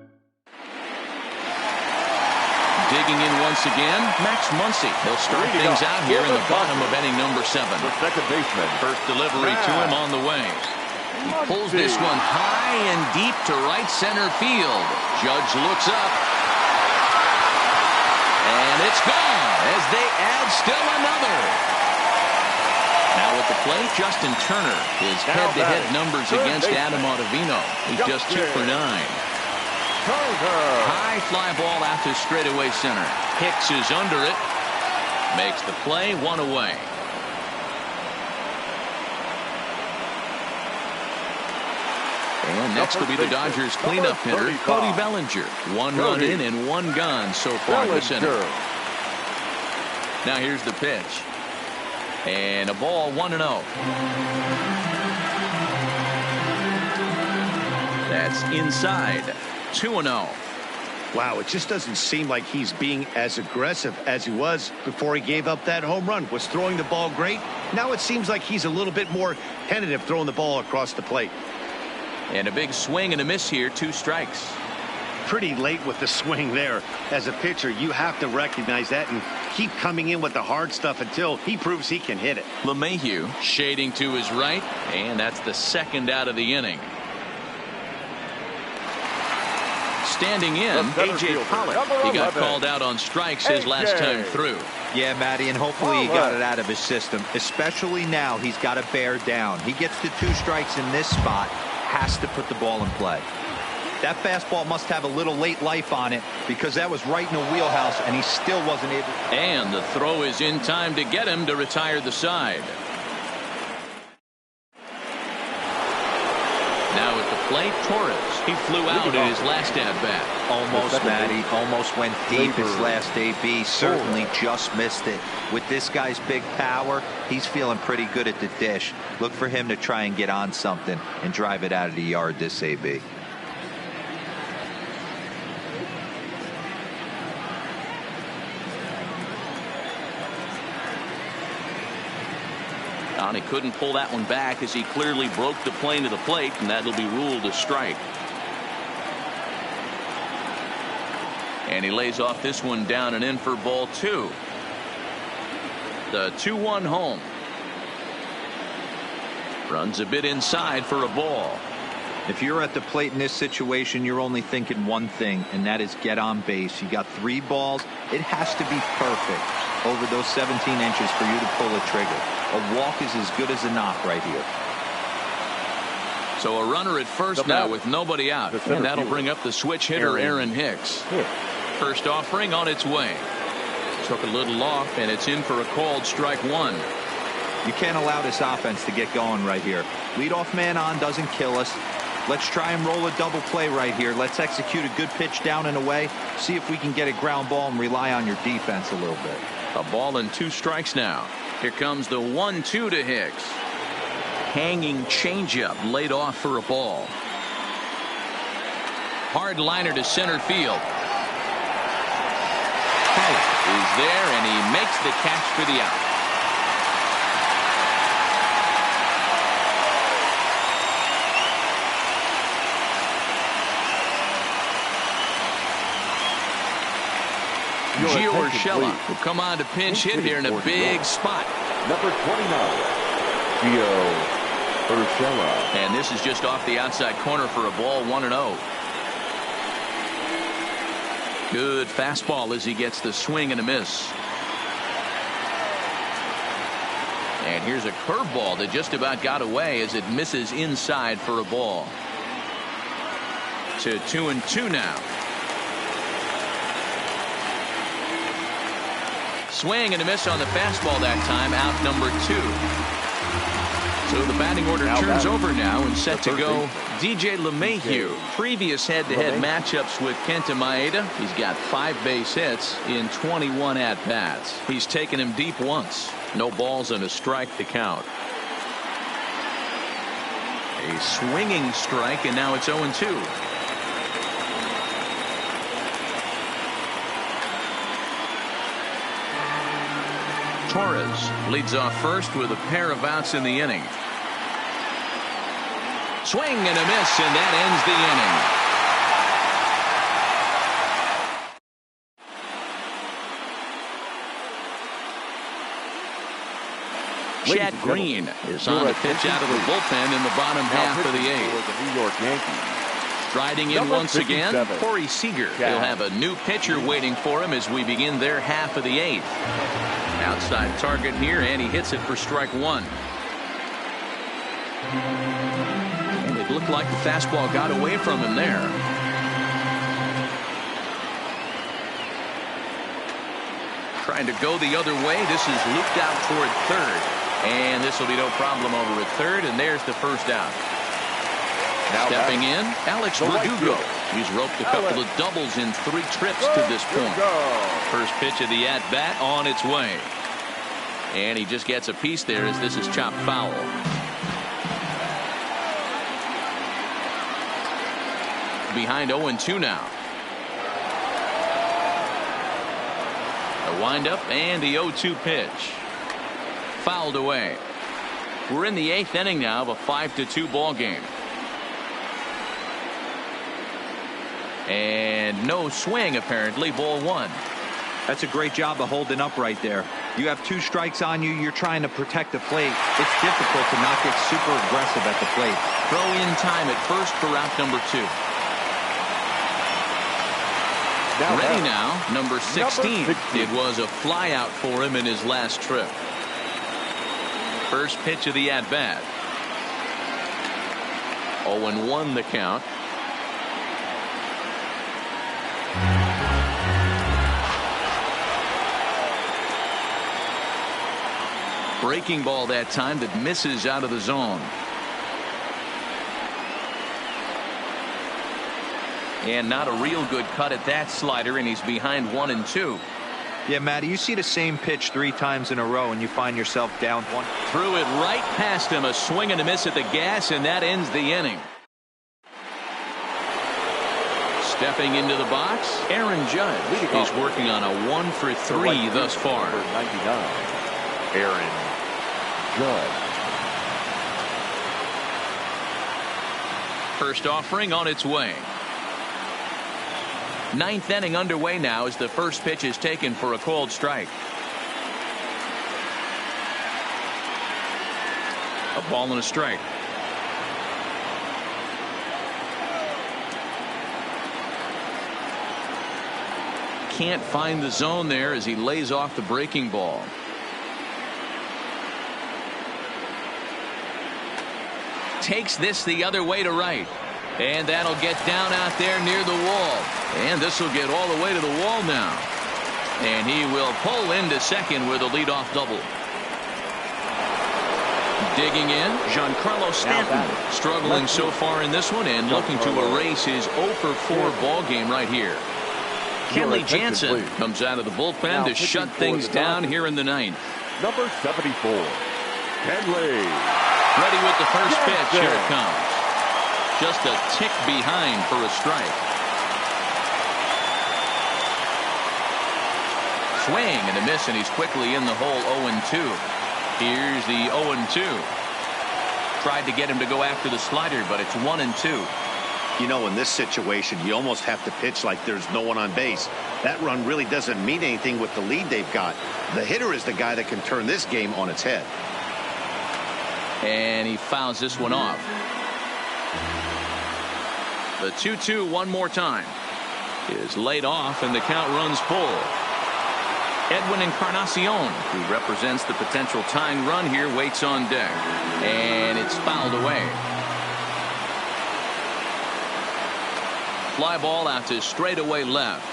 Digging in once again, Max Muncy. He'll start things out here in the bottom of inning number 7. The second baseman. First delivery to him on the way. He pulls this one high and deep to right center field. Judge looks up. And it's gone as they add still another. Now at the plate, Justin Turner. His head-to-head numbers against Adam Ottavino. He's just 2 for 9. High fly ball out to straightaway center. Hicks is under it. Makes the play, 1 away. And next will be the Dodgers cleanup hitter, Cody Bellinger. 1 run in and 1 gone so far this inning. Now here's the pitch. And a ball, 1-0. That's inside. 2-0. Wow, it just doesn't seem like he's being as aggressive as he was before he gave up that home run. Was throwing the ball great. Now it seems like he's a little bit more tentative throwing the ball across the plate. And a big swing and a miss here, 2 strikes. Pretty late with the swing there. As a pitcher, you have to recognize that and keep coming in with the hard stuff until he proves he can hit it. LeMahieu shading to his right, and that's the 2nd out of the inning. standing in, A.J. Pollock. He got called out on strikes his last time through. Yeah, Matty, and hopefully he got it out of his system. Especially now, he's got to bear down. He gets the 2 strikes in this spot, has to put the ball in play. That fastball must have a little late life on it because that was right in the wheelhouse, and he still wasn't able. And the throw is in time to get him to retire the side. Now at the plate, Torres. He flew out in his last at-bat. Almost, Matty. Almost went deep his last AB. Certainly just missed it. With this guy's big power, he's feeling pretty good at the dish. Look for him to try and get on something and drive it out of the yard this AB. He couldn't pull that one back as he clearly broke the plane of the plate, and that'll be ruled a strike. And he lays off this one down and in for ball 2. The 2-1 home. Runs a bit inside for a ball. If you're at the plate in this situation, you're only thinking one thing, and that is get on base. You got 3 balls. It has to be perfect over those 17 inches for you to pull a trigger. A walk is as good as a knock right here. So a runner at first now with nobody out, and that'll bring up the switch hitter Aaron Hicks. First offering on its way. Took a little off, and it's in for a called strike 1. You can't allow this offense to get going right here. Leadoff man on doesn't kill us. Let's try and roll a double play right here. Let's execute a good pitch down and away. See if we can get a ground ball and rely on your defense a little bit. A ball and 2 strikes now. Here comes the 1-2 to Hicks. Hanging changeup laid off for a ball. Hard liner to center field. Pollock is there, and he makes the catch for the out. Gio Urshela will come on to pinch hit here in a big spot. Number 29, Gio Urshela. And this is just off the outside corner for a ball, 1-0. Good fastball as he gets the swing and a miss. And here's a curveball that just about got away as it misses inside for a ball. To 2-2 now. Swing and a miss on the fastball that time, out number 2. So the batting order turns over now and set to go DJ LeMahieu. Previous head-to-head matchups with Kenta Maeda. He's got 5 base hits in 21 at-bats. He's taken him deep once. No balls and a strike to count. A swinging strike, and now it's 0-2. Torres leads off first with a pair of outs in the inning. Swing and a miss, and that ends the inning. Chad Green is on the pitch out of the bullpen in the bottom half of the 8th. The New York Yankees. Striding in once again, Corey Seager. He'll have a new pitcher waiting for him as we begin their half of the 8th. Outside target here, and he hits it for strike 1. And it looked like the fastball got away from him there. Trying to go the other way. This is looped out toward third. And this will be no problem over at third, and there's the first out. Now stepping in, Alex Verdugo. He's roped a couple of doubles in 3 trips to this point. First pitch of the at-bat on its way. And he just gets a piece there as this is chopped foul. Behind 0-2 now. A windup and the 0-2 pitch. Fouled away. We're in the 8th inning now of a 5-2 ball game. And no swing apparently, ball 1. That's a great job of holding up right there. You have 2 strikes on you. You're trying to protect the plate. It's difficult to not get super aggressive at the plate. Throw in time at first for out number 2. Ready now, number 16. It was a flyout for him in his last trip. First pitch of the at-bat. 0-1 the count. Breaking ball that time that misses out of the zone. And not a real good cut at that slider, and he's behind 1-2. Yeah, Matty, you see the same pitch 3 times in a row and you find yourself down 1. Threw it right past him, a swing and a miss at the gas, and that ends the inning. Stepping into the box, Aaron Judge. He's working on a 1 for 3 thus far. 99, Aaron Judge. First offering on its way. 9th inning underway now as the first pitch is taken for a called strike. A ball and a strike. Can't find the zone there as he lays off the breaking ball. Takes this the other way to right. And that'll get down out there near the wall. And this will get all the way to the wall now. And he will pull into second with a leadoff double. Digging in, Giancarlo Stanton. Struggling so far in this one and looking to erase his 0 for 4 ball game right here. Kenley Jansen comes out of the bullpen to shut things down here in the 9th. Number 74, Kenley. Ready with the first pitch. Here it comes. Just a tick behind for a strike. Swing and a miss, and he's quickly in the hole. 0-2. Here's the 0-2. Tried to get him to go after the slider, but it's 1-2. You know, in this situation, you almost have to pitch like there's no one on base. That run really doesn't mean anything with the lead they've got. The hitter is the guy that can turn this game on its head. And he fouls this one off. The 2-2 one more time is laid off, and the count runs full. Edwin Encarnacion, who represents the potential tying run here, waits on deck. And it's fouled away. Fly ball out to straightaway left.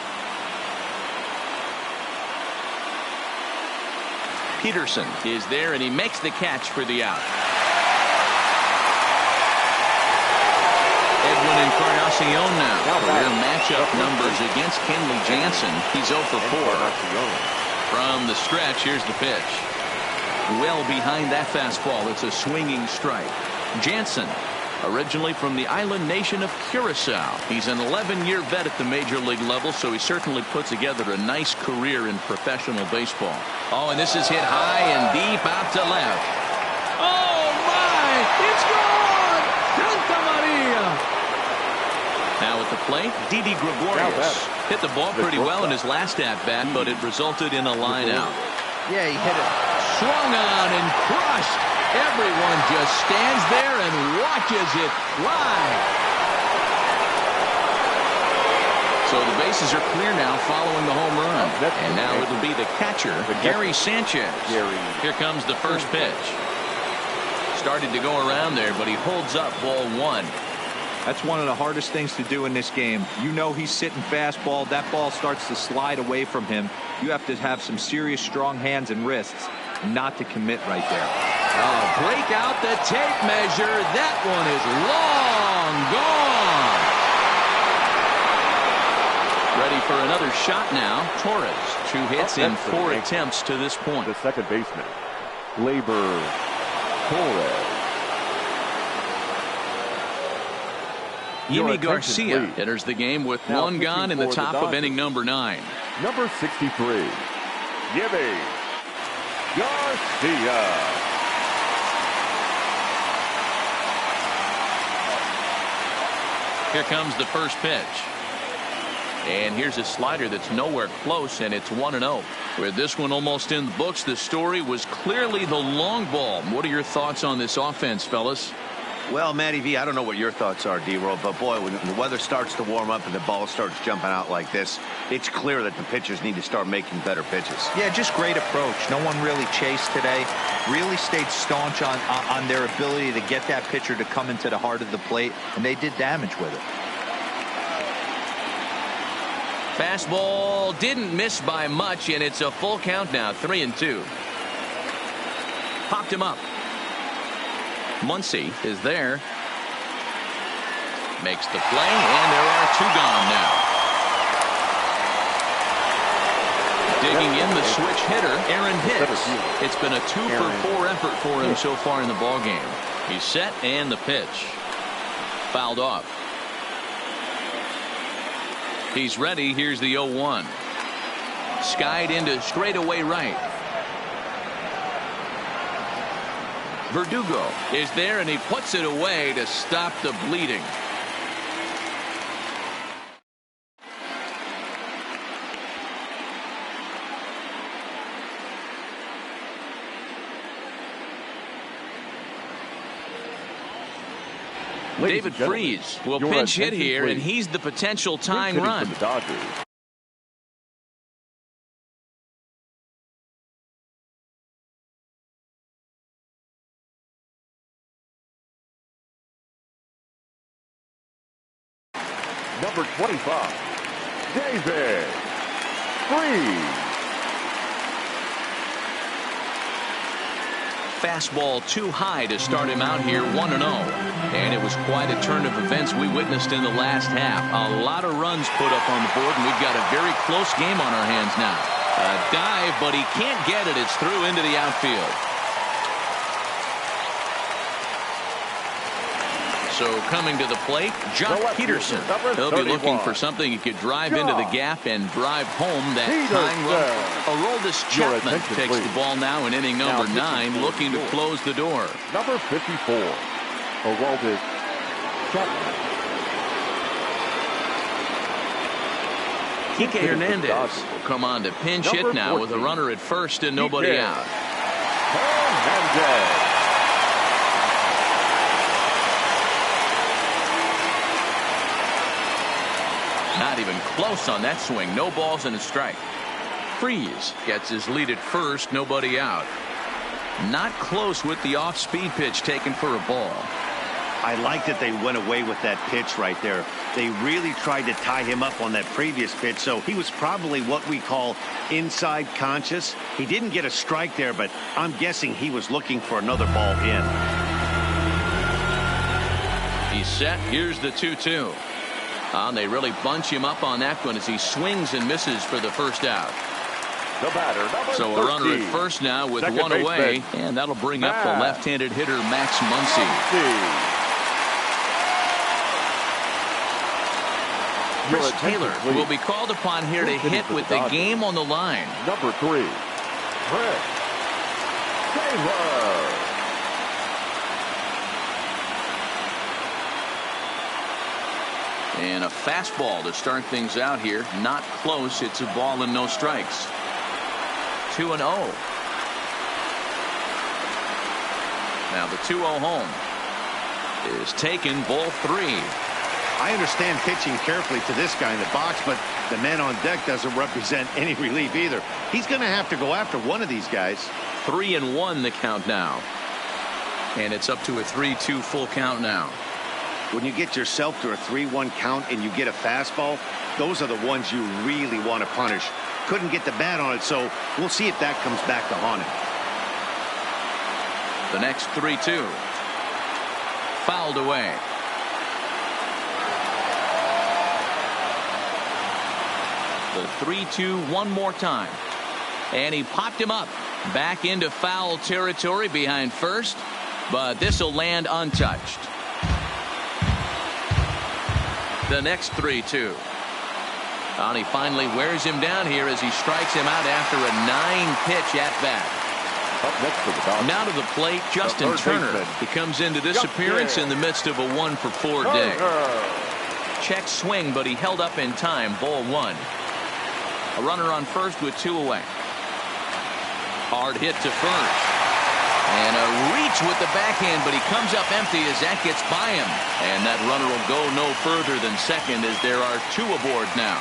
Peterson is there, and he makes the catch for the out. Edwin Encarnacion now. Career matchup numbers against Kenley Jansen. He's 0 for 4. From the stretch, here's the pitch. Well behind that fastball. It's a swinging strike. Jansen, originally from the island nation of Curacao. He's an 11-year vet at the major league level, so he certainly put together a nice career in professional baseball. Oh, and this is hit high and deep out to left. Oh, my! It's gone! Santa Maria! Now at the plate, Didi Gregorius. Hit the ball pretty well in his last at-bat, but it resulted in a line out. Yeah, he hit it. Swung on and crushed. Everyone just stands there and watches it fly. So the bases are clear now following the home run. And now it'll be the catcher, Gary Sanchez. Here comes the first pitch. Started to go around there, but he holds up ball 1. That's one of the hardest things to do in this game. You know he's sitting fastball. That ball starts to slide away from him. You have to have some serious strong hands and wrists not to commit right there. Oh, break out the tape measure. That one is long gone. Ready for another shot now. Torres, 2 hits in 4 attempts to this point. The second baseman, Gleyber Torres. Yimi Garcia enters the game with 1 gone in the top of inning number 9. Number 63, Yimi Garcia. Here comes the first pitch. And here's a slider that's nowhere close, and it's 1-0. With this one almost in the books, the story was clearly the long ball. What are your thoughts on this offense, fellas? Well, Matty V, I don't know what your thoughts are, D-Roll, but boy, when the weather starts to warm up and the ball starts jumping out like this, it's clear that the pitchers need to start making better pitches. Yeah, just great approach. No one really chased today. Really stayed staunch on their ability to get that pitcher to come into the heart of the plate, and they did damage with it. Fastball didn't miss by much, and it's a full count now, 3-2. Popped him up. Muncy is there. Makes the play, and there are two gone now. Digging in the switch hitter, Aaron Hicks. It's been a 2-for-4 effort for him so far in the ballgame. He's set, and the pitch. Fouled off. He's ready. Here's the 0-1. Skied into straightaway right. Verdugo is there, and he puts it away to stop the bleeding. David Freese will pinch hit here, and he's the potential tying run. Number 25, David Freese. Fastball too high to start him out here, 1-0. And it was quite a turn of events we witnessed in the last half. A lot of runs put up on the board, and we've got a very close game on our hands now. A dive, but he can't get it. It's through into the outfield. So coming to the plate, Jock Peterson. He'll be looking for something he could drive into the gap and drive home that tying run. Aroldis Chapman takes the ball now in inning number 9, looking to close the door. Number 54, Aroldis Chapman. Kike Hernandez will come on to pinch hit now with a runner at first and nobody out. Hernandez. Not even close on that swing. No balls and a strike. Freese gets his lead at first. Nobody out. Not close with the off-speed pitch taken for a ball. I like that they went away with that pitch right there. They really tried to tie him up on that previous pitch, so he was probably what we call inside conscious. He didn't get a strike there, but I'm guessing he was looking for another ball in. He's set. Here's the 2-2. They really bunch him up on that one as he swings and misses for the first out. The batter, number so 13. A runner at first now with Second one away, baseman. and that'll bring up the left-handed hitter Max Muncy. Chris Taylor will be called upon here to hit with the game on the line. Number 3, Chris Taylor. And a fastball to start things out here. Not close. It's a ball and no strikes. 2-0. Now the 2-0 home is taken. Ball 3. I understand pitching carefully to this guy in the box, but the man on deck doesn't represent any relief either. He's going to have to go after one of these guys. 3-1 the count now. And it's up to a 3-2 full count now. When you get yourself to a 3-1 count and you get a fastball, those are the ones you really want to punish. Couldn't get the bat on it, so we'll see if that comes back to haunt him. The next 3-2. Fouled away. The 3-2 one more time. And he popped him up. Back into foul territory behind first, but this will land untouched. The next 3-2. And he finally wears him down here as he strikes him out after a 9-pitch at-bat. Up next to the Dodgers. Now to the plate, Justin Turner. He comes into this appearance in the midst of a 1-for-4 day. Check swing, but he held up in time. Ball 1. A runner on first with 2 away. Hard hit to first. And a reach with the backhand, but he comes up empty as that gets by him. And that runner will go no further than second as there are 2 aboard now.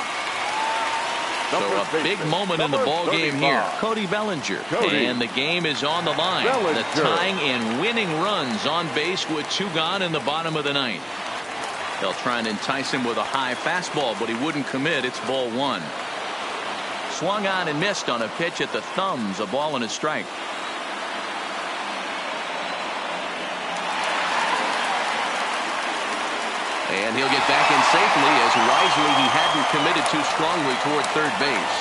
So a big moment in the ball game here. Cody Bellinger. And the game is on the line. The tying and winning runs on base with 2 gone in the bottom of the 9th. They'll try and entice him with a high fastball, but he wouldn't commit. It's ball 1. Swung on and missed on a pitch at the thumbs. A ball and a strike. And he'll get back in safely as wisely he hadn't committed too strongly toward third base.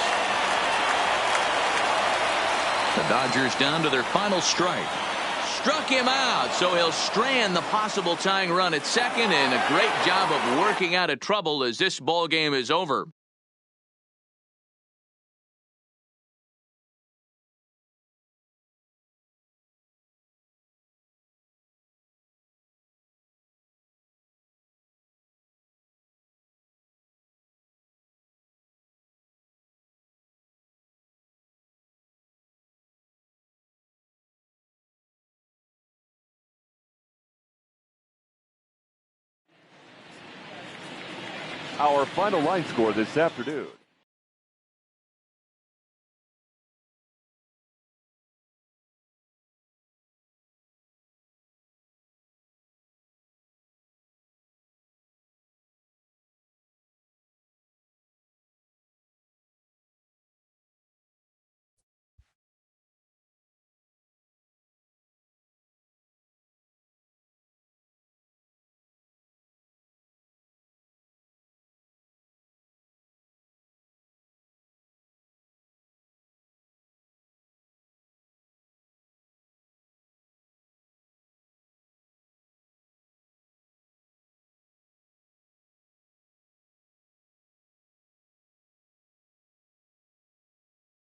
The Dodgers down to their final strike. Struck him out, so he'll strand the possible tying run at second, and a great job of working out of trouble as this ball game is over. Our final line score this afternoon.